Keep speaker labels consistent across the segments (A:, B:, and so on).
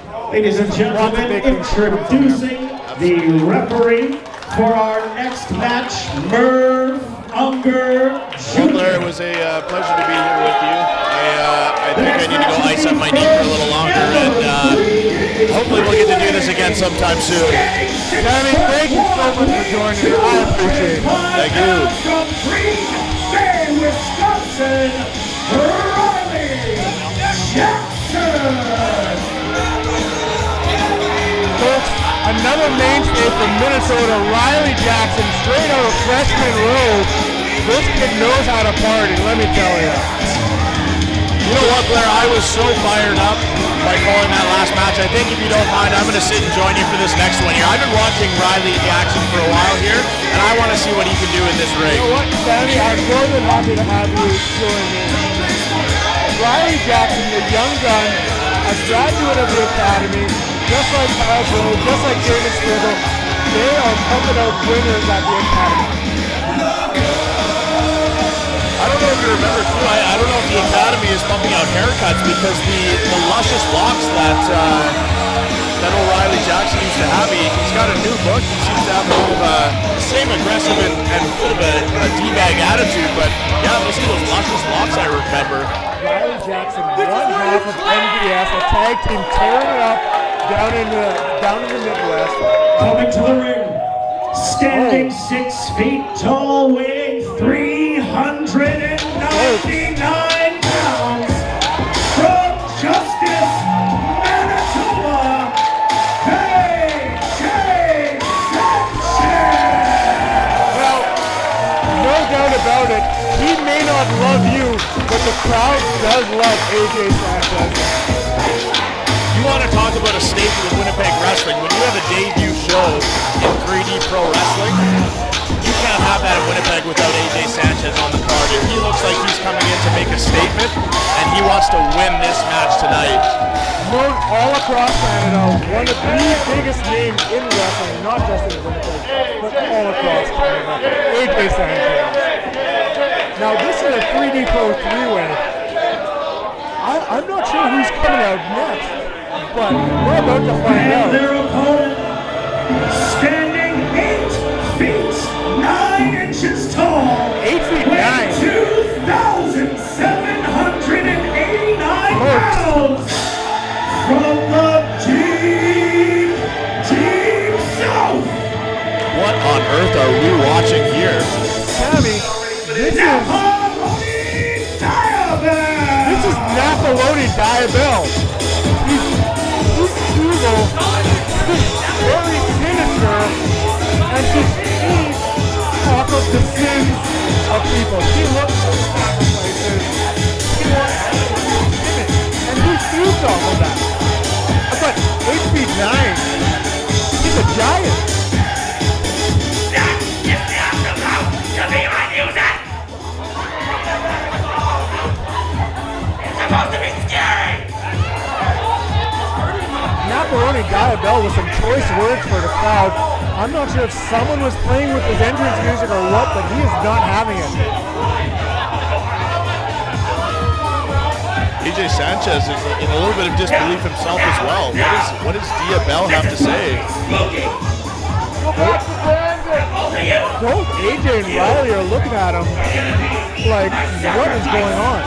A: Ladies and gentlemen, introducing the referee for our next match, Merv Unger Jr.
B: Well, Blair, it was a pleasure to be here with you. I think I need to go ice up my knee for a little longer, and hopefully we'll get to do this again sometime soon.
C: Sammy, thank you so much for joining me. I appreciate it.
B: Thank you.
A: From Green Bay, Wisconsin, RYLIE Jackson.
C: Folks, another mainstay from Minnesota, RYLIE Jackson, straight out of Freshman Road. This kid knows how to party, let me tell you.
B: You know what, Blair? I was so fired up by calling that last match. I think if you don't mind, I'm going to sit and join you for this next one here. I've been watching RYLIE Jackson for a while here, and I want to see what he can do in this ring.
C: You know what, Sammy? I'm more than happy to have you join me. RYLIE Jackson, the young gun, a graduate of the academy, just like Kyle Grove, just like David Striggle, they are pumping out winners at the academy.
B: I don't know if you remember too, I don't know if the Academy is pumping out haircuts because the luscious locks that O'Reilly Jackson used to have, he's got a new look. He seems to have a bit of the same aggressive and a bit of a D-bag attitude, but yeah, listen to those luscious locks I remember.
C: RYLIE Jackson, one half of NBS, a tag team tearing it up down in the Midwest.
A: Coming to the ring, standing 6 feet tall, weighing 399 pounds, from Justice, Manitoba, AJ Sanchez.
C: Well, no doubt about it, he may not love you, but the crowd does love AJ Sanchez.
B: You want to talk about a staple of Winnipeg wrestling? When you have a debut show in 3D Pro Wrestling, you can't have that in Winnipeg without AJ Sanchez on the card. He looks like he's coming in to make a statement, and he wants to win this match tonight.
C: Known all across Canada, one of the biggest names in wrestling, not just in Winnipeg, but all across Canada, AJ Sanchez. Now this is a 3D Pro 3-way. I'm not sure who's coming out next, but we're about to find out.
A: And their opponent, standing 8 feet 9 inches tall,
C: 8 feet 9.
A: 2,789 pounds, from the deep, deep south.
B: What on earth are we watching here?
C: Sammy, this is NAPALONY DIABELL. He's evil, he's very sinister, and he eats off of the sins of people. He looks for sacrifices, he wants to be timid, and he feeds off of that. But 8 feet 9, he's a giant. NAPALONY DIABELL with some choice words for the crowd. I'm not sure if someone was playing with his entrance music or what, but he is not having it.
B: AJ Sanchez is in a little bit of disbelief himself as well. What does DIABELL have to say?
C: Both AJ and RYLIE are looking at him like, what is going on?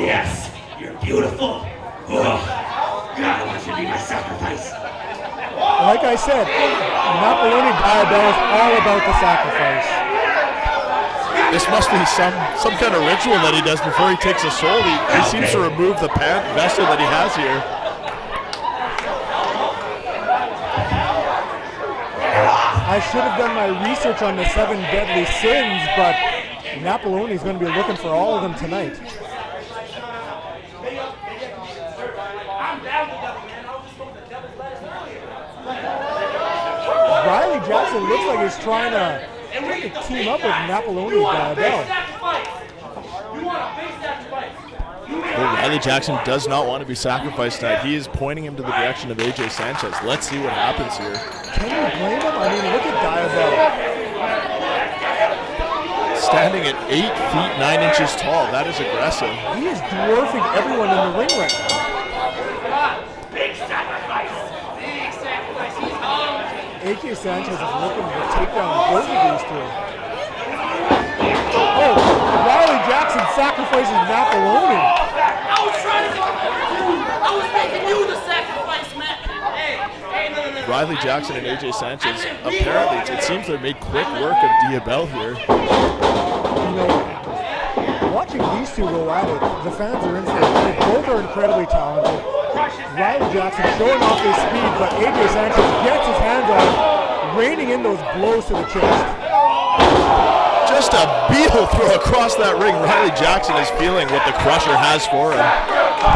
A: Yes, you're beautiful. Oh, God, I want you to be my sacrifice.
C: Like I said, NAPALONY DIABELL is all about the sacrifice.
B: This must be some kind of ritual that he does before he takes a soul. He seems to remove the vessel that he has here.
C: I should have done my research on the 7 deadly sins, but NAPALONY is going to be looking for all of them tonight. RYLIE Jackson looks like he's trying to team up with NAPALONY DIABELL.
B: Well, RYLIE Jackson does not want to be sacrificed tonight. He is pointing him to the direction of AJ Sanchez. Let's see what happens here.
C: Can you blame him? I mean, look at DIABELL.
B: Standing at 8 feet 9 inches tall. That is aggressive.
C: He is dwarfing everyone in the ring right now. AJ Sanchez is looking to take down both of these two. Oh, Riley Jackson sacrifices Napalony.
D: I was making you the sacrifice, man. Hey, no.
B: Riley Jackson and AJ Sanchez, apparently, it seems they made quick work of DIABELL here.
C: You know, watching these two go at it, the fans are in for it. Both are incredibly talented. Riley Jackson showing off his speed, but AJ Sanchez gets his hands on him, raining in those blows to the chest.
B: Just a beetle throw across that ring. Riley Jackson is feeling what the Crusher has for him.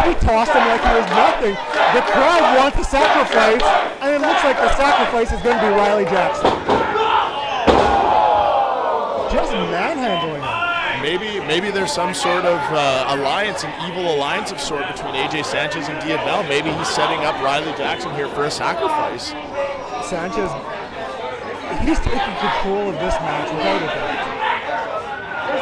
C: He tossed him like he was nothing. The crowd wants a sacrifice, and it looks like the sacrifice is going to be Riley Jackson. Just manhandling him.
B: Maybe there's some sort of alliance, an evil alliance of sort between AJ Sanchez and DIABELL. Maybe he's setting up Riley Jackson here for a sacrifice.
C: Sanchez, he's taking control of this match without a doubt.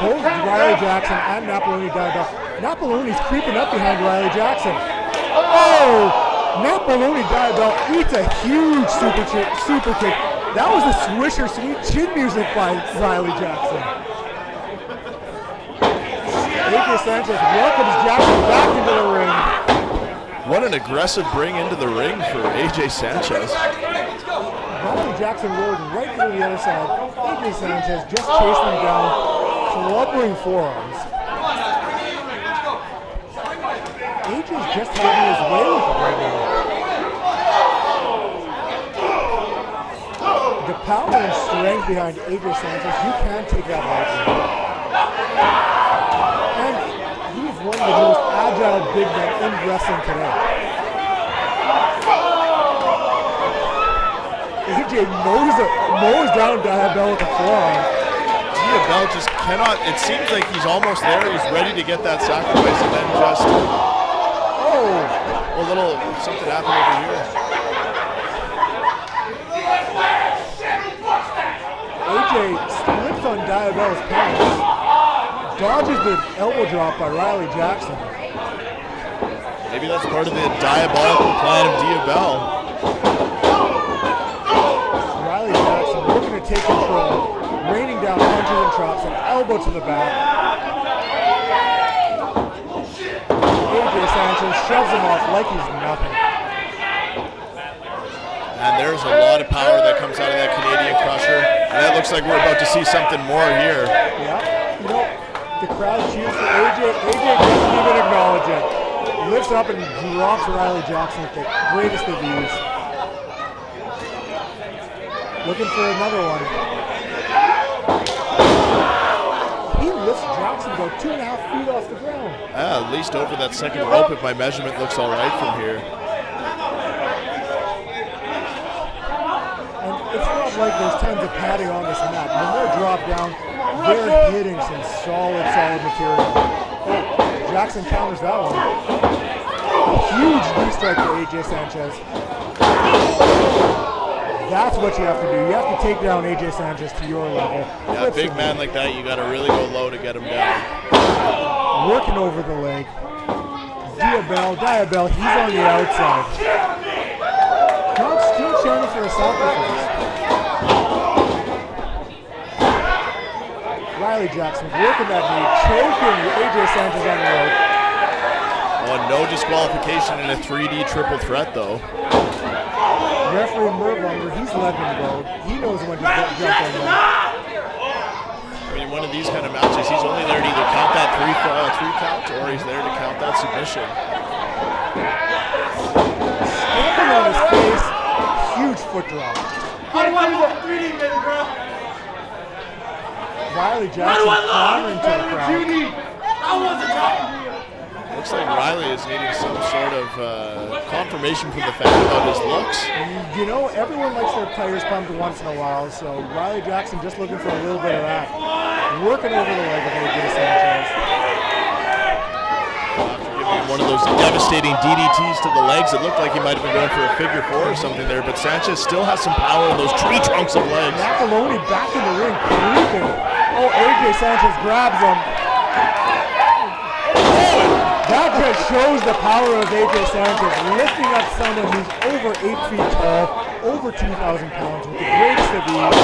C: Both Riley Jackson and Napalony DIABELL. Napalony's creeping up behind Riley Jackson. Oh! Napalony DIABELL eats a huge super kick. That was the Swisher Sweet Chin music by Riley Jackson. AJ Sanchez welcomes Jackson back into the ring.
B: What an aggressive bring into the ring for AJ Sanchez.
C: Riley Jackson rolled right through the other side. AJ Sanchez just chasing him down, clubbering forearms. AJ's just having his way with it right now. The power and strength behind AJ Sanchez, you can't take that lightly. And he's one of the most agile big men in wrestling today. AJ mows down DIABELL with a forearm.
B: DIABELL just cannot, it seems like he's almost there. He's ready to get that sacrifice and then just, a little, something happened over here.
C: AJ slips on DIABELL's pants, dodges the elbow drop by Riley Jackson.
B: Maybe that's part of the diabolical plan of DIABELL.
C: Riley Jackson looking to take control, raining down punches and chops, an elbow to the back. AJ Sanchez shoves him off like he's nothing.
B: And there's a lot of power that comes out of that Canadian Crusher. And it looks like we're about to see something more here.
C: Yeah, you know, the crowd cheers for AJ. AJ doesn't even acknowledge it. Lifts up and drops Riley Jackson with the greatest of ease. Looking for another one. He lifts Jackson about 2.5 feet off the ground.
B: At least over that second rope, if my measurement looks all right from here.
C: And it's not like there's tons of padding on this mat. When they're dropped down, they're hitting some solid material. Oh, Jackson counters that one. Huge knee strike to AJ Sanchez. That's what you have to do. You have to take down AJ Sanchez to your level.
B: Yeah, a big man like that, you got to really go low to get him down.
C: Working over the leg. DIABELL, he's on the outside. Crowd still chanting for a sacrifice. Riley Jackson working that knee, choking AJ Sanchez on the rope.
B: Oh, no disqualification in a 3D triple threat, though.
C: Referee Merv Unger, he's letting him go. He knows when to jump on him.
B: I mean, one of these kind of matches, he's only there to either count that three count or he's there to count that submission.
C: Stamping on his face, huge foot drop.
D: How do I look? 3D, baby girl.
C: Riley Jackson clamoring to the crowd.
D: I wasn't talking.
B: Looks like Riley is needing some sort of confirmation from the fans about his looks.
C: You know, everyone likes their tires pumped once in a while, so Riley Jackson just looking for a little bit of that. Working over the leg of AJ Sanchez.
B: After giving him one of those devastating DDTs to the legs, it looked like he might have been going for a figure four or something there, but Sanchez still has some power in those tree trunks of legs.
C: Napalony back in the ring, creeping. Oh, AJ Sanchez grabs him. That of shows the power of AJ Sanchez, lifting up someone who's over 8 feet tall, over 2,000 pounds with the greatest of ease.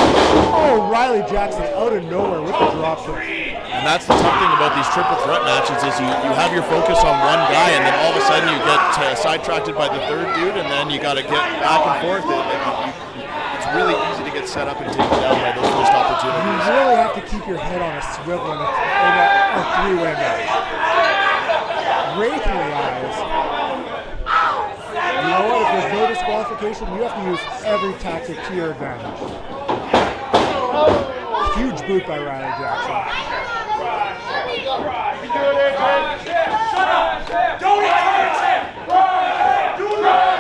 C: Oh, Riley Jackson out of nowhere with the drop kick.
B: And that's the tough thing about these triple threat matches is you have your focus on one guy, and then all of a sudden you get sidetracked by the third dude, and then you got to get back and forth. It's really easy to get set up and taken down by those first opportunities.
C: You really have to keep your head on a swivel in a three-way match. Great in the eyes. You know what? If there's no disqualification, you have to use every tactic to your advantage. Huge boot by Riley Jackson.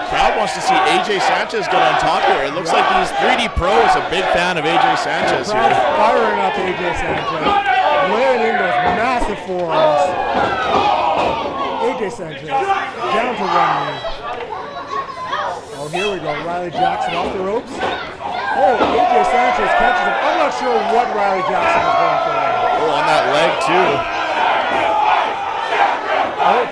B: Crowd wants to see AJ Sanchez get on top here. It looks like these 3D pros a big fan of AJ Sanchez here.
C: Firing up AJ Sanchez, laying in those massive forearms. AJ Sanchez down to one knee. Oh, here we go. Riley Jackson off the ropes. Oh, AJ Sanchez catches him. I'm not sure what Riley Jackson is going for there.
B: Oh, on that leg too.
C: Oh,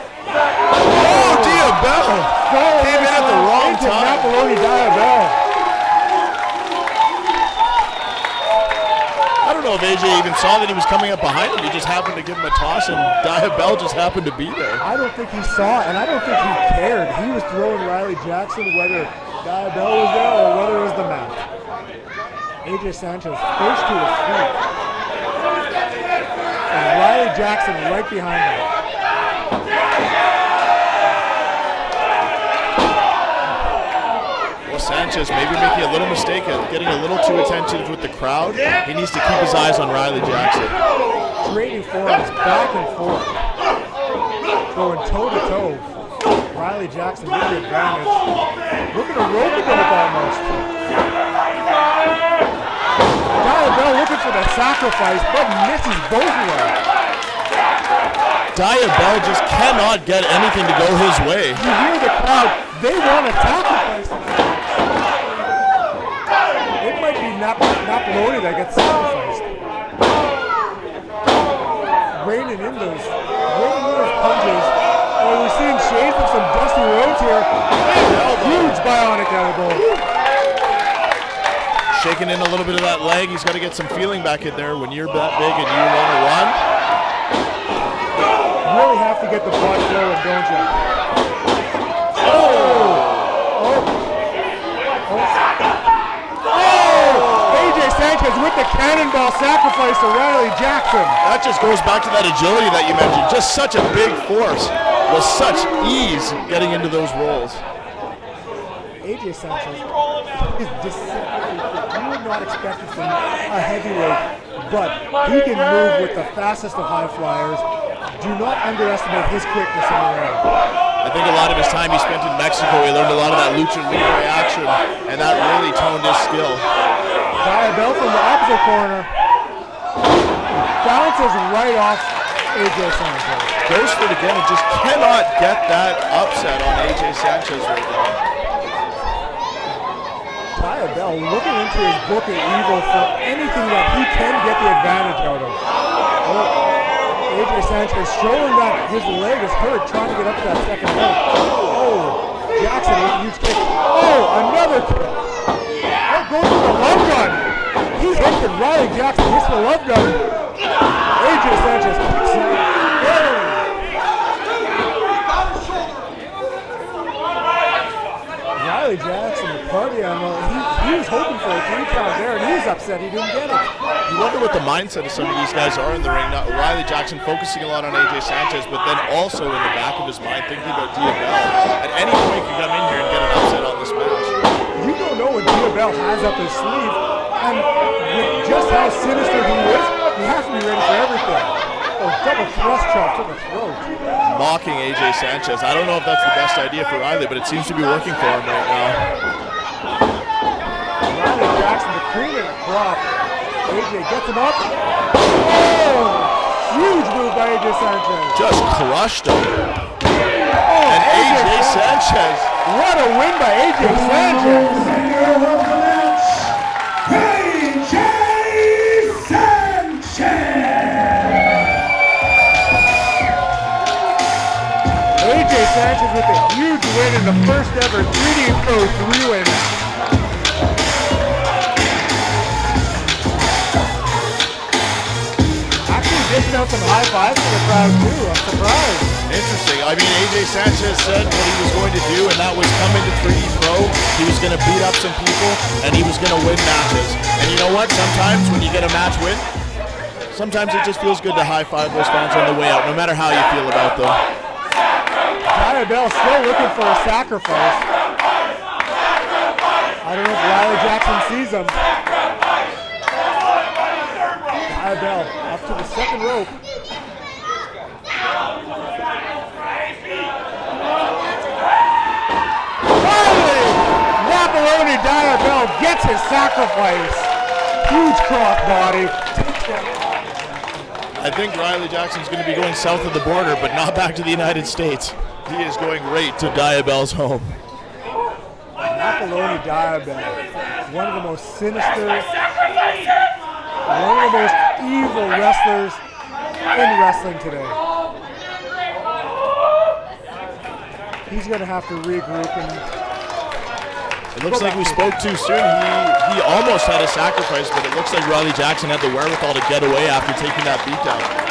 B: DIABELL came in at the wrong time.
C: NAPALONY DIABELL.
B: I don't know if AJ even saw that he was coming up behind him. He just happened to give him a toss, and DIABELL just happened to be there.
C: I don't think he saw it, and I don't think he cared. He was throwing Riley Jackson whether DIABELL was there or whether it was the mat. AJ Sanchez first to his feet. And Riley Jackson right behind him.
B: Well, Sanchez maybe making a little mistake of getting a little too attentive with the crowd. He needs to keep his eyes on Riley Jackson.
C: Trading forearms back and forth. Going toe to toe. Riley Jackson with the advantage. Looking to rope him almost. DIABELL looking for the sacrifice, but misses both of them.
B: DIABELL just cannot get anything to go his way.
C: You hear the crowd, they want a sacrifice. It might be NAPALONY that gets sacrificed. Raining in those punches. Oh, we're seeing shades of some dusty roads here. Huge bionic elbow.
B: Shaking in a little bit of that leg. He's got to get some feeling back in there when you're that big and you want to run.
C: You really have to get the blood flowing, don't you? Oh! AJ Sanchez with the cannonball sacrifice to Riley Jackson.
B: That just goes back to that agility that you mentioned. Just such a big force with such ease getting into those rolls.
C: AJ Sanchez is deceptively quick. You would not expect it from a heavyweight, but he can move with the fastest of high flyers. Do not underestimate his quickness in the ring.
B: I think a lot of his time he spent in Mexico, he learned a lot of that lucha libre action, and that really toned his skill.
C: DIABELL from the opposite corner bounces right off AJ Sanchez.
B: Goes for it again and just cannot get that upset on AJ Sanchez right now.
C: DIABELL looking into his book of evil for anything that he can get the advantage out of. Oh, AJ Sanchez showing that his leg is hurt trying to get up to that second rope. Oh, Jackson with a huge kick. Oh, another kick. Oh, goes for the love gun. He hits it. Riley Jackson hits the love gun. AJ Sanchez kicks him. Riley Jackson, the party animal, he was hoping for a 3 count there, and he was upset he didn't get it.
B: You wonder what the mindset of some of these guys are in the ring. Now, Riley Jackson focusing a lot on AJ Sanchez, but then also in the back of his mind thinking about DIABELL. At any point, he can come in here and get an upset on this match.
C: You don't know what DIABELL has up his sleeve, and with just how sinister he is, he has to be ready for everything. Oh, double thrust chop to the throat.
B: Mocking AJ Sanchez. I don't know if that's the best idea for Riley, but it seems to be working for him right now.
C: Riley Jackson, the cream of the crop. AJ gets him up. Oh! Huge move by AJ Sanchez.
B: Just crushed him.
C: Oh,
B: And AJ Sanchez.
C: What a win by AJ Sanchez.
A: AJ Sanchez!
C: with a huge win in the first ever 3D Pro 3-way match. Actually dishing out some high fives for the crowd too. I'm surprised.
B: Interesting. I mean, AJ Sanchez said what he was going to do, and that was come into 3D Pro. He was going to beat up some people, and he was going to win matches. And you know what? Sometimes when you get a match win, sometimes it just feels good to high-five those fans on the way out, no matter how you feel about them.
C: Diabell still looking for a sacrifice. I don't know if Rylie Jackson sees him. Diabell up to the second rope. Rylie! Napaloney Diabell gets his sacrifice. Huge crossbody.
B: I think Rylie Jackson's going to be going south of the border, but not back to the United States. He is going right to Diabell's home.
C: Napaloney Diabell, one of the most sinister, one of the most evil wrestlers in wrestling today. He's going to have to regroup and
B: it looks like we spoke too soon. He almost had a sacrifice, but it looks like Rylie Jackson had the wherewithal to get away after taking that beatdown.